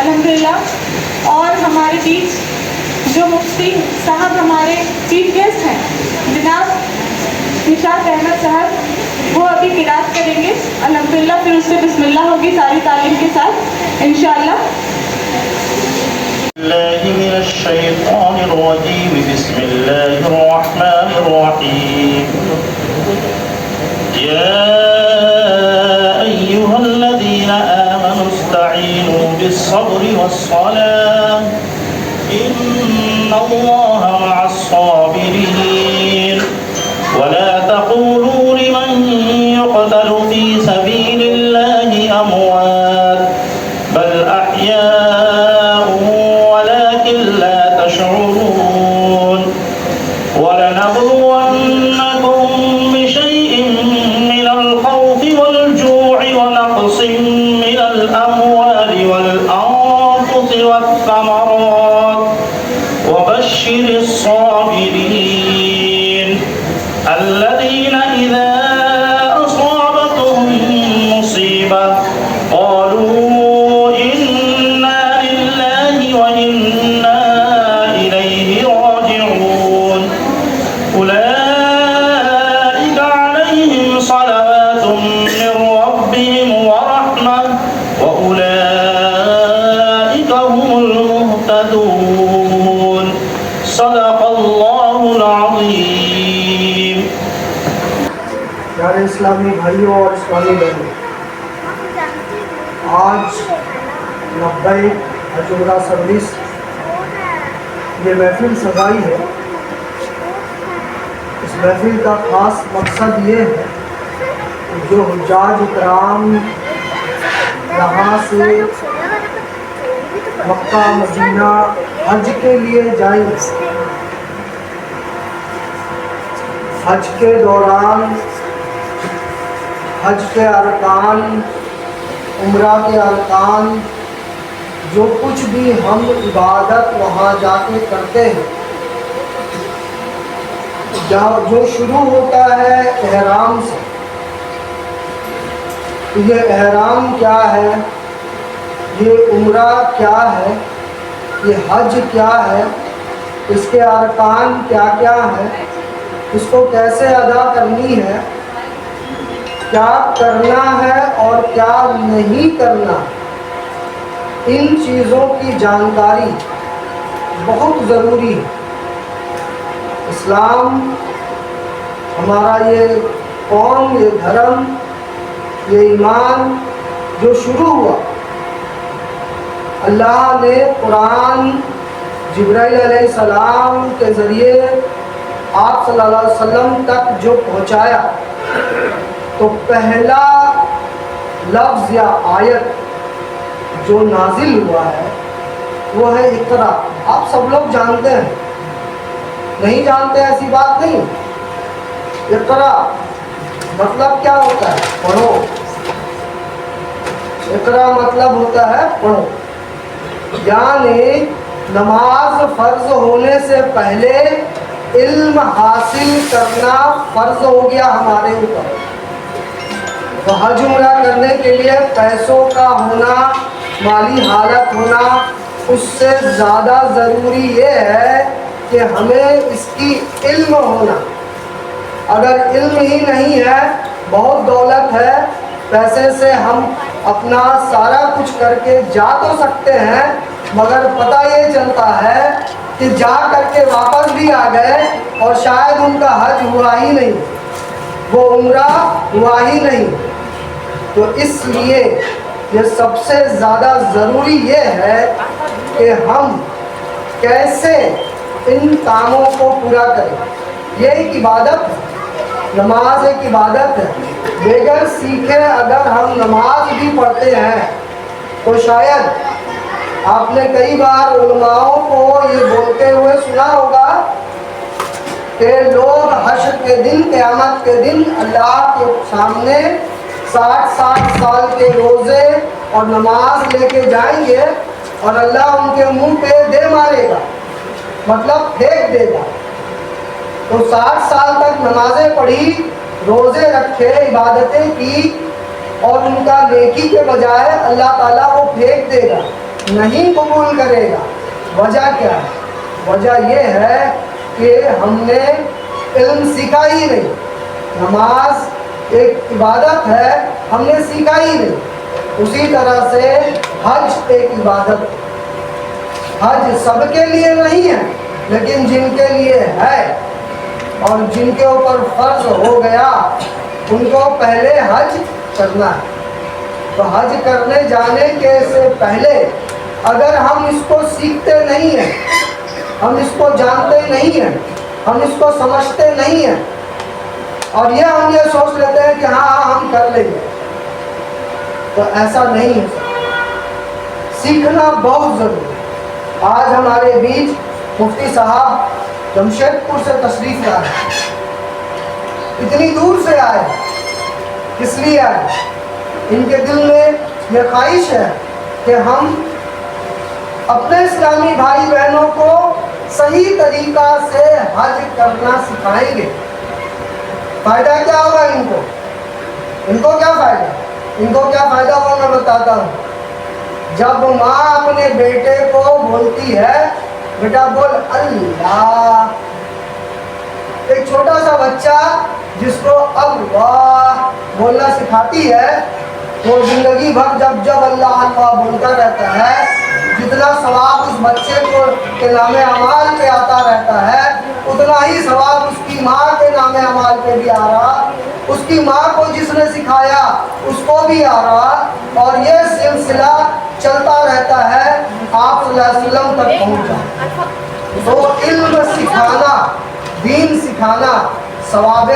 الحمدللہ. اور ہمارے بیچ جو مفتی صاحب ہمارے چیف گیسٹ ہیں جناب نشاط احمد صاحب، وہ ابھی قرات کریں گے الحمدللہ. پھر اس سے بسم اللہ ہوگی ساری تعلیم کے ساتھ انشاءاللہ. الله من الشيطان الرجيم. بسم الله الرحمن الرحيم. يا أيها الذين آمنوا استعينوا بالصبر والصلاة إن الله مع الصابرين. ولا تقولوا لمن يقتل في سبيل الله أموات بل أحياء ولكن لا تشعرون. ولنبلونكم بشيء من الخوف والجوع ونقص من الأموال والأنفس والثمرات وبشر الصابرين الذين إذا أصابتهم مصيبة قالوا إنا لله وإنا إليه راجعون. أولئك عليهم صلوات من ربهم ورحمة وأولئك هم المهتدون. صدق الله العظيم. پیارے اسلامی بھائیوں اور اسلامی بہنوں، آج 90 حج عمرہ سروس یہ محفل سجائی ہے. اس محفل کا خاص مقصد یہ ہے کہ جو حجاج اکرام یہاں سے مکہ مدینہ حج کے لیے جائیں، حج کے دوران حج کے ارکان، عمرہ کے ارکان، جو کچھ بھی ہم عبادت وہاں جا کے کرتے ہیں، جو شروع ہوتا ہے احرام سے. یہ احرام کیا ہے، یہ عمرہ کیا ہے، یہ حج کیا ہے، اس کے ارکان کیا کیا ہے، اس کو کیسے ادا کرنی ہے، کیا کرنا ہے اور کیا نہیں کرنا، ان چیزوں کی جانکاری بہت ضروری ہے. اسلام ہمارا یہ قوم، یہ دھرم، یہ ایمان جو شروع ہوا، اللہ نے قرآن جبرائیل علیہ السلام کے ذریعے آپ صلی اللہ علیہ وسلم تک جو پہنچایا، تو پہلا لفظ یا آیت جو نازل ہوا ہے وہ ہے اقرا. آپ سب لوگ جانتے ہیں، نہیں جانتے ایسی بات نہیں. اقرا مطلب کیا ہوتا ہے؟ پڑھو. اقرا مطلب ہوتا ہے پڑھو، یعنی نماز فرض ہونے سے پہلے علم حاصل کرنا فرض ہو گیا ہمارے اوپر. تو حج عمرہ کرنے کے لیے پیسوں کا ہونا، مالی حالت ہونا، اس سے زیادہ ضروری یہ ہے کہ ہمیں اس کی علم ہونا. اگر علم ہی نہیں ہے، بہت دولت ہے، پیسے سے ہم اپنا سارا کچھ کر کے جا تو سکتے ہیں، مگر پتہ یہ چلتا ہے کہ جا کر کے واپس بھی آ گئے اور شاید ان کا حج ہوا ہی نہیں، وہ عمرہ ہوا ہی نہیں. تو اس لیے یہ سب سے زیادہ ضروری یہ ہے کہ ہم کیسے ان کاموں کو پورا کریں. یہ ایک عبادت ہے، نماز ایک عبادت ہے. بغیر سیکھے اگر ہم نماز بھی پڑھتے ہیں تو شاید آپ نے کئی بار علماءوں کو یہ بولتے ہوئے سنا ہوگا کہ لوگ حشر کے دن، قیامت کے دن اللہ کے سامنے 60 سال کے روزے اور نماز لے کے جائیں گے اور اللہ ان کے منہ پہ دے مارے گا، مطلب پھینک دے گا. تو 60 سال تک نمازیں پڑھی، روزے رکھے، عبادتیں کی، اور ان کا نیکی کے بجائے اللہ تعالیٰ کو پھینک دے گا. نہیں قبول کرے گا۔ وجہ کیا ہے؟ وجہ یہ ہے کہ ہم نے علم سیکھا ہی نہیں۔ نماز ایک عبادت ہے، ہم نے سیکھا ہی نہیں۔ اسی طرح سے حج ایک عبادت ہے۔ حج سب کے لیے نہیں ہے، لیکن جن کے لیے ہے اور جن کے اوپر فرض ہو گیا ان کو پہلے حج کرنا ہے۔ تو حج کرنے جانے کے سے پہلے اگر ہم اس کو سیکھتے نہیں ہیں، ہم اس کو جانتے نہیں ہیں، ہم اس کو سمجھتے نہیں ہیں اور ہم یہ سوچ لیتے ہیں کہ ہاں ہم کر لیں گے، تو ایسا نہیں ہے۔ سیکھنا بہت ضروری ہے۔ آج ہمارے بیچ مفتی صاحب جمشید پور سے تشریف لائے، اتنی دور سے آئے، کس لیے آئے؟ ان کے دل میں یہ خواہش ہے کہ ہم اپنے اسلامی بھائی بہنوں کو صحیح طریقہ سے حج کرنا سکھائیں گے۔ فائدہ کیا ہوگا ان کو؟ ان کو کیا فائدہ؟ ان کو کیا فائدہ ہوگا میں بتاتا ہوں۔ جب ماں اپنے بیٹے کو بولتی ہے بیٹا بول اللہ، ایک چھوٹا سا بچہ جس کو اللہ بولنا سکھاتی ہے وہ زندگی بھر جب اللہ اللہ بولتا رہتا ہے، جتنا ثواب اس بچے کو کے نام اعمال پہ آتا رہتا ہے اتنا ہی ثواب اس کی ماں کے نام اعمال پہ بھی آ رہا، اس کی ماں کو جس نے سکھایا اس کو بھی آ رہا، اور یہ سلسلہ چلتا رہتا ہے آپ صلی اللہ علیہ وسلم تک پہنچ جائے۔ تو علم سکھانا، دین سکھانا ثواب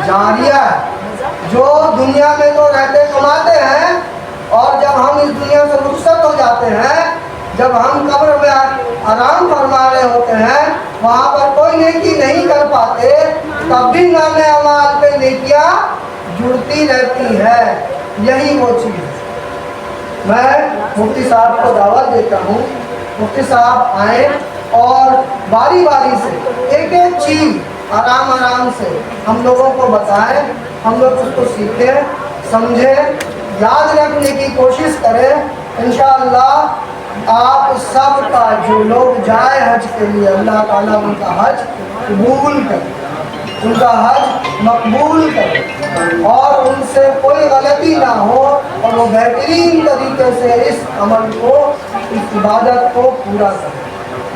جاریہ ہے۔ جو دنیا میں تو رہتے کماتے ہیں اور جب ہم اس دنیا سے رخصت ہو جاتے ہیں، جب ہم قبر میں آرام فرما رہے ہوتے ہیں، وہاں پر کوئی نیکی نہیں کر پاتے، تب بھی نام اعمال پہ نیکیاں جڑتی رہتی ہے۔ یہی وہ چیز ہے۔ میں مفتی صاحب کو دعوت دیتا ہوں، مفتی صاحب آئیں اور باری باری سے ایک ایک چیز آرام آرام سے ہم لوگوں کو بتائیں، ہم لوگ اس کو سیکھیں، سمجھیں، یاد رکھنے کی کوشش کریں۔ انشاءاللہ آپ سب کا جو لوگ جائے حج کے لیے اللہ تعالیٰ ان کا حج قبول کرے، ان کا حج مقبول کرے اور ان سے کوئی غلطی نہ ہو اور وہ بہترین طریقے سے اس عمل کو، اس عبادت کو پورا کرے۔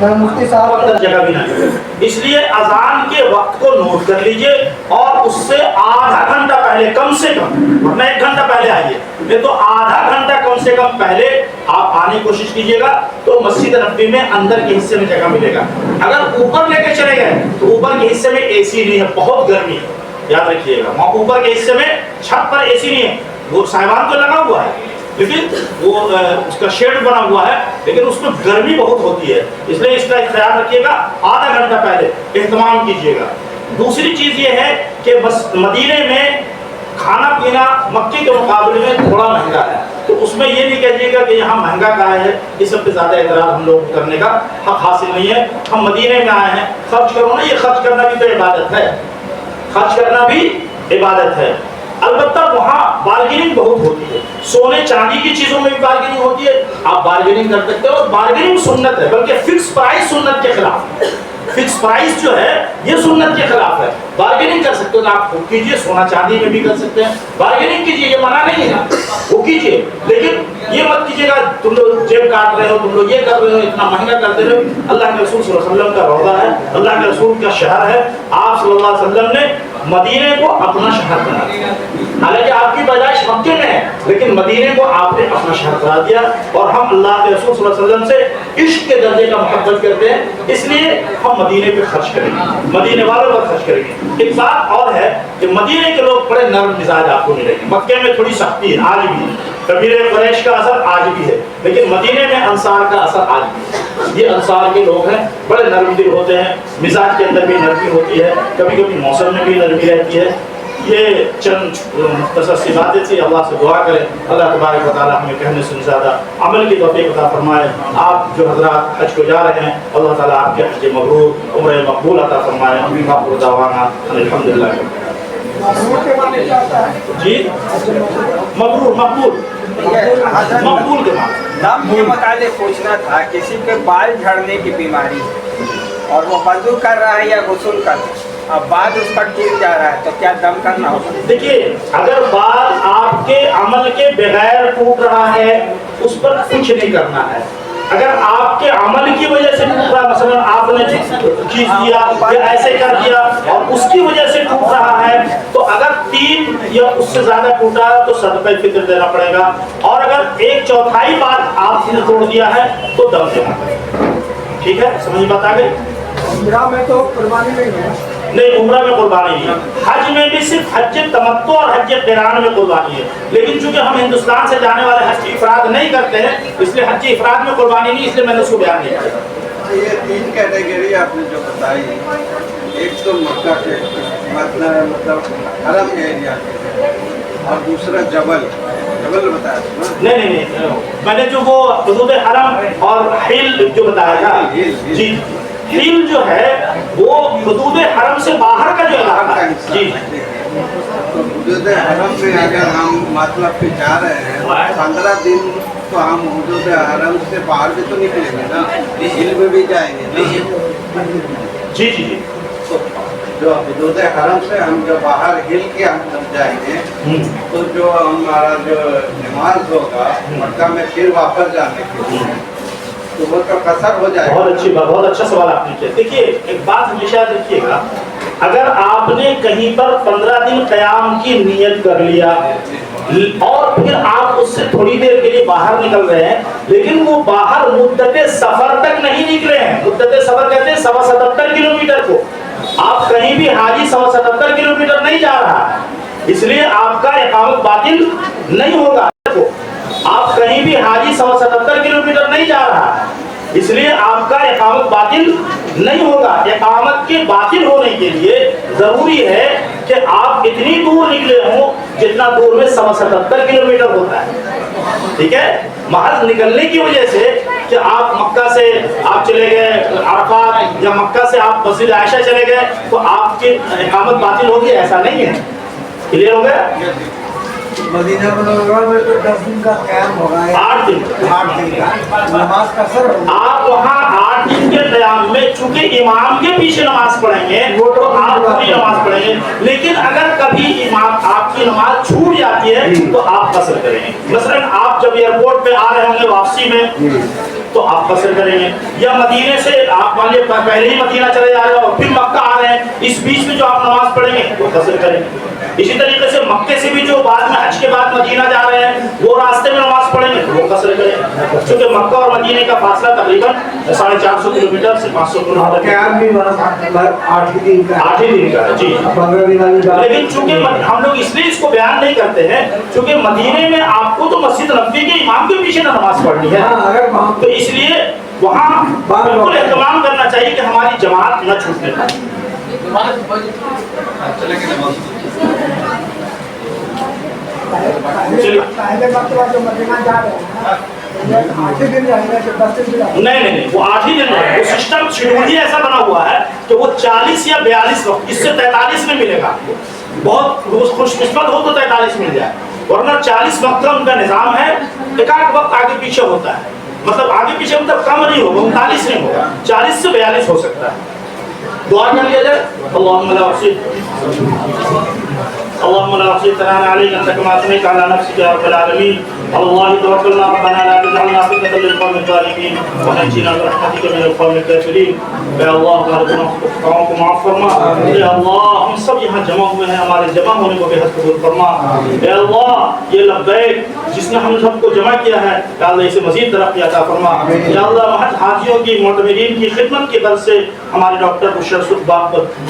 میں مفتی صاحب جگہ بھی نہ کرے، اس لیے اذان کے وقت کو نوٹ کر لیجئے اور اس سے آدھا گھنٹہ پہلے کم سے کم، ورنہ 1 گھنٹہ پہلے آئیے، نہیں تو آدھا گھنٹہ کم سے کم پہلے آپ آنے کی کوشش کیجئے گا تو مسجد نبوی میں اندر کے حصے میں جگہ ملے گا۔ اگر اوپر لے کے چلے گئے تو اوپر کے حصے میں اے سی نہیں ہے، بہت گرمی ہے، یاد رکھیے گا۔ وہاں اوپر کے حصے میں چھت پر اے سی نہیں ہے، وہ سائبان تو لگا ہوا ہے لیکن وہ اس کا شیڈ بنا ہوا ہے، لیکن اس میں گرمی بہت ہوتی ہے، اس لیے اس کا خیال رکھیے گا، آدھا گھنٹہ پہلے اہتمام کیجیے گا۔ دوسری چیز یہ ہے کہ بس مدینے میں کھانا پینا مکے کے مقابلے میں تھوڑا مہنگا ہے، تو اس میں یہ نہیں کہیے گا کہ یہاں مہنگا کہاں ہے، اس سب پہ زیادہ اعتراض ہم لوگ کرنے کا حق حاصل نہیں ہے۔ ہم مدینے میں آئے ہیں، خرچ کرو نا، یہ خرچ کرنا بھی تو عبادت ہے، خرچ کرنا بھی عبادت ہے۔ البتہ وہاں بارگیننگ بہت ہوتی ہے، سونے چاندی کی چیزوں میں بھی بارگیننگ ہوتی ہے، آپ بارگیننگ کر سکتے ہو، اور بارگیننگ سنت ہے، بلکہ فکس پرائس سنت کے خلاف ہے۔ فکس پرائس جو ہے یہ سنت کے خلاف ہے۔ بارگیننگ کر سکتے ہو، آپ خود کیجئے، سونا چاندی میں بھی کر سکتے ہیں، بارگیننگ کیجئے، یہ منع نہیں ہے، وہ کیجئے، لیکن یہ مت کیجئے گا تم لوگ جیب کاٹ رہے ہو، تم لوگ یہ کر رہے ہو، اتنا مہنگا کر دے رہے ہو۔ اللہ کے رسول صلی اللہ علیہ وسلم کا روضہ ہے، اللہ کے رسول کا شہر ہے، آپ صلی اللہ علیہ وسلم نے مدینے کو اپنا شہر بنا دیا، حالانکہ آپ کی پیدائش مکے میں ہے لیکن مدینے کو آپ نے اپنا شہر بنا دیا، اور ہم اللہ کے رسول صلی اللہ علیہ وسلم سے عشق کے درجے کا محبت کرتے ہیں، اس لیے ہم مدینے پہ خرچ کریں گے، مدینے والوں پر خرچ کریں گے۔ ایک بات اور ہے کہ مدینے کے لوگ بڑے نرم مزاج آپ کو ملیں گے، مکے میں تھوڑی سختی ہے، آج بھی کبیر قریش کا اثر آج بھی ہے، لیکن مدینے میں انصار کا اثر آج بھی ہے۔ یہ انصار کے لوگ ہیں، بڑے نرم دل ہوتے ہیں، مزاج کے اندر بھی نرمی ہوتی ہے، کبھی کبھی موسم میں بھی نرمی رہتی ہے۔ یہ چند مختصر سی باتیں تھی، اللہ سے دعا کریں اللہ تبارک و تعالیٰ ہمیں کہنے سے زیادہ عمل کی توفیق عطا فرمائے۔ آپ جو حضرات حج کو جا رہے ہیں اللہ تعالیٰ آپ کے حج مبرور عمرہ مقبول عطا فرمائے۔ آخر دعوانا الحمدللہ۔ جی مبرور مقبول مقبول کے معنی. دم کے متعلق پوچھنا تھا، کسی کے بال جھڑنے کی بیماری اور وہ وضو کر رہا ہے یا غسل کر رہا ہے، اب بعد اس کا ٹوٹ جا رہا ہے تو کیا دم کرنا ہوگا؟ دیکھیے اگر بال آپ کے عمل کے بغیر ٹوٹ رہا ہے اس پر کچھ نہیں کرنا ہے. اگر آپ کے عمل کی وجہ سے ٹوٹ رہا، مثلا آپ نے کھینچ دیا یا ایسے کر دیا اور اس کی وجہ سے ٹوٹ رہا ہے، تو اگر 3 یا اس سے زیادہ ٹوٹا ہے تو صدقہ فطر دینا پڑے گا. اور اگر 1/4 بار آپ نے توڑ دیا ہے تو دم دینا پڑے گا. ٹھیک ہے، سمجھ بات آ گئی؟ عمرہ میں تو قربانی نہیں ہے. نہیں، عمرہ میں قربانی نہیں ہے. حج میں بھی صرف حج تمتع اور حج قران میں قربانی ہے. لیکن چونکہ ہم ہندوستان سے جانے والے حج افراد نہیں کرتے ہیں اس لیے حج افراد میں قربانی نہیں، اس لیے میں نے اس کو بیان نہیں کیا. یہ 3 کیٹیگری آپ نے جو بتائی، ایک تو مکہ کے مطلب حرم کے ایریا کے، اور دوسرا جبل بتایا تھا نا؟ نہیں، میں نے جو وہ حدود حرم اور حل جو بتایا تھا، جی حل جو ہے وہ حدود حرم سے باہر کا جو علاقہ ہے. جی تو حدود حرم میں اگر ہم مطلب کہ جا رہے ہیں 15 دن تو ہم حدود حرم سے باہر بھی تو نکلیں گے نا، ہل میں بھی جائیں گے نا. جی. تو جو حدود حرم سے ہم جو باہر ہل کے ہم جائیں گے تو جو ہمارا جو نماز ہوگا مکہ میں پھر واپس جانے کے لیے تو وہ تو قصر ہو جائے گا. بہت اچھی بات، بہت اچھا سوال آپ نے کیا. دیکھیے ایک بات ہمیشہ یاد رکھیے گا، اگر آپ نے کہیں پر 15 دن قیام کی نیت کر لیا اور پھر آپ اس سے تھوڑی دیر کے لیے باہر نکل رہے ہیں، لیکن وہ باہر مدت سفر تک نہیں نکلے ہیں. مدت سفر کہتے ہیں 77 کلومیٹر کو. آپ کہیں بھی حاجی 77 کلومیٹر نہیں جا رہا ہے، اس لیے آپ کا اقامت باطل نہیں ہوگا. آپ کہیں بھی حاجی 77 کلومیٹر نہیں جا رہا ہے، اس لیے آپ کا اقامت باطل نہیں ہوگا. اقامت کے باطل ہونے کے لیے ضروری ہے کہ آپ اتنی دور نکلے ہوں جتنا دور میں 77 کلومیٹر ہوتا ہے. ٹھیک ہے، محض نکلنے کی وجہ سے کہ آپ مکہ سے آپ چلے گئے عرفات یا مکہ سے آپ مسجد عائشہ چلے گئے تو آپ کی اقامت باطل ہوگی، ایسا نہیں ہے. کلیئر ہو گیا؟ مدینہ منورہ میں تو 10 دن کا قیام ہوگا، 8 دن 8 دن کا نماز قصر ہوگا. آپ وہاں 8 دن کے قیام میں چونکہ امام کے پیچھے نماز پڑھیں گے تو آپ پوری نماز پڑھیں گے. لیکن اگر کبھی امام آپ کی نماز چھوٹ جاتی ہے تو آپ قصر کریں گے. مثلا آپ جب ایئرپورٹ پہ آ رہے ہوں گے واپسی میں تو آپ قصر کریں گے، یا مدینے سے آپ مان لیے پہلے ہی مدینہ چلے جا رہے ہیں اور پھر مکہ آ رہے ہیں، اس بیچ میں جو آپ نماز پڑھیں گے وہ قصر کریں گے. اسی طریقے سے مکے سے بھی جو بعد میں حج کے بعد مدینہ جا رہے ہیں وہ راستے میں نماز پڑھیں گے وہ قصر کریں گے. چونکہ مکہ اور مدینے کا فاصلہ تقریباً 450 کلومیٹر سے 500 کلومیٹر قیام بھی 8 دن کا 8 ہی دن کا ہے. جی 15 دن والی بات. لیکن چونکہ ہم لوگ اس لیے اس کو بیان نہیں کرتے ہیں چونکہ مدینے میں آپ کو تو مسجد نبوی کے امام کے پیچھے نماز پڑھنی ہے، اگر وہاں تو اس لیے وہاں بالکل اہتمام کرنا چاہیے کہ ہماری جماعت نہ چھوٹنے پائے. پہلے مرتبہ جو مدینہ جا رہے ہیں 8 دن جائیں گے کہ 10 دن جائیں گے؟ نہیں، وہ 8 ہی دن ہے. وہ سسٹم شیڈول ہی ایسا بنا ہوا ہے کہ وہ 40 یا 42 وقت، اس سے 43 میں ملے گا آپ کو. بہت خوش قسمت ہو تو 43 مل جائے، ورنہ 40 وقت کا ان کا نظام ہے. ایک آدھ وقت آگے پیچھے ہوتا ہے، مطلب آگے پیچھے مطلب کم نہیں ہوگا، 39 نہیں ہوگا، 40 سے 42 ہو سکتا ہے. دعا کر لیا جائے. اللهم لا احصي اللهم لا احصي ثناء عليك انت كما اثنيت على نفسك يا رب العالمين. على الله توكلنا ربنا لا تجعلنا فتنة للقوم الظالمين ونجنا برحمتك من القوم الكافرين. اے اللہ ہمارے گناہوں کو معاف فرما. اے اللہ ہم سب یہاں جمع ہوئے ہیں، ہمارے جمع ہونے کو بے حد قبول فرما. اے اللہ یہ لبیک جس نے ہم سب کو جمع کیا ہے یا اللہ اسے مزید ترقی عطا فرما. یا اللہ محض حاجیوں کی معتمرین کی خدمت کی غرض سے ہمارے ڈاکٹر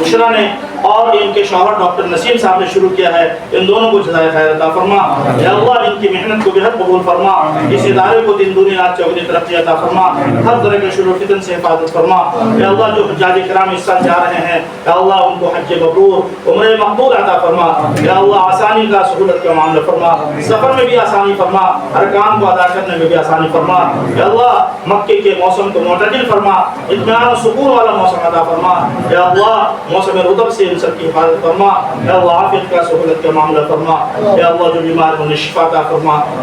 بشرا نے اور ان کے شوہر ڈاکٹر نسیم صاحب نے شروع کیا ہے، ان دونوں کو جزائے خیر عطا فرما. یا اللہ ان کی محنت کو بے حد قبول فرما. اس ادارے کو دن دنیا رات چوگنی ترقی عطا فرما. ہر طرح کے شرور فتن سے حفاظت فرما. یا اللہ جو حجاج کرام اس سال جا رہے ہیں یا اللہ ان کو حج مبرور عمرہ مقبول عطا فرما. یا اللہ آسانی کا سہولت کا معاملہ فرما، سفر میں بھی آسانی فرما، ارکان کو ادا کرنے میں بھی آسانی فرما. یا اللہ مکے کے موسم کو معتدل فرما، اطمینان و سکون والا موسم عطا فرما. یا اللہ موسم رطب سے ان سب کی حفاظت فرما. یا اللہ عافیت کا سہولت کا معاملہ فرما. یا اللہ جو بیمار انہیں شفا عطا فرما.